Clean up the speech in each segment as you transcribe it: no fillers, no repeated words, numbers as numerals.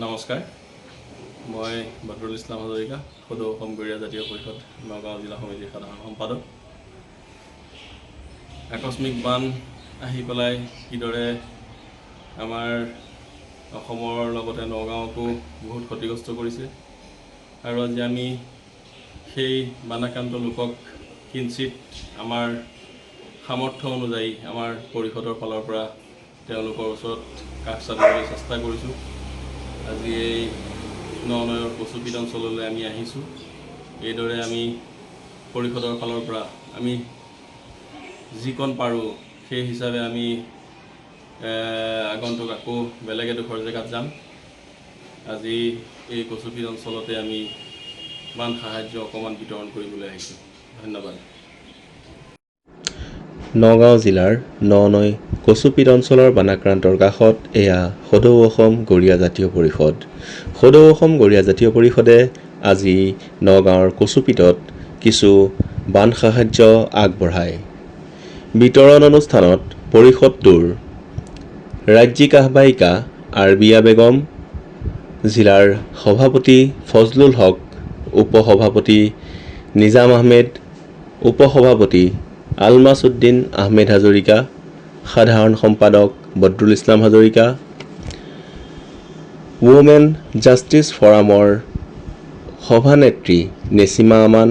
নমস্কাৰ মই বদৰুল ইছলাম হাজৰিকা সদৌ অসম গৰিয়া জাতীয় পৰিষদ নগাঁও জিলা সমিতিৰ সাধাৰণ সম্পাদক আকস্মিক বান আহি পেলাই কিদৰে আমাৰ অসমৰ লগতে নগাঁওকো বহুত ক্ষতিগ্ৰস্ত কৰিছে আৰু আজি আমি সেই বানাক্ৰান্ত লোকক কিঞ্চিত আমাৰ সামৰ্থ্য অনুযায়ী আমাৰ পৰিষদৰ ফালৰ পৰা তেওঁলোকৰ ওচৰত কাষ চাপিবলৈ চেষ্টা কৰিছোঁ। আজি এই নগাঁৱৰ কচুপিত অঞ্চললৈ আমি আহিছোঁ। এইদৰে আমি পৰিষদৰ ফালৰ পৰা আমি যিকণ পাৰোঁ সেই হিচাপে আমি আগন্তুক আকৌ বেলেগ এডোখৰ জেগাত যাম। আজি এই কচুপিত অঞ্চলতে আমি বান সাহায্য অকণমান বিতৰণ কৰিবলৈ আহিছোঁ। ধন্যবাদ। নগাঁও জিলাৰ ননৈ কচুপিত অঞ্চলৰ বানাক্ৰান্তৰ কাষত এয়া সদৌ অসম গৰিয়া জাতীয় পৰিষদ। সদৌ অসম গৰিয়া জাতীয় পৰিষদে আজি নগাঁৱৰ কচুপিতত কিছু বান সাহায্য আগবঢ়ায়। বিতৰণ অনুষ্ঠানত পৰিষদটোৰ ৰাজ্যিক আহ্বায়িকা আৰবিয়া বেগম, জিলাৰ সভাপতি ফজলুল হক, উপসভাপতি নিজাম আহমেদ, উপসভাপতি আলমাছ উদ্দিন আহমেদ হাজৰিকা, সাধাৰণ সম্পাদক বদৰুল ইছলাম হাজৰিকা, ৱুমেন জাষ্টিছ ফৰামৰ সভানেত্ৰী নেচিমা আমান,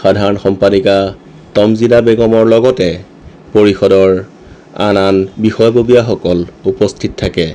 সাধাৰণ সম্পাদিকা তমজিদা বেগমৰ লগতে পৰিষদৰ আন বিষয়ববীয়াসকল উপস্থিত থাকে।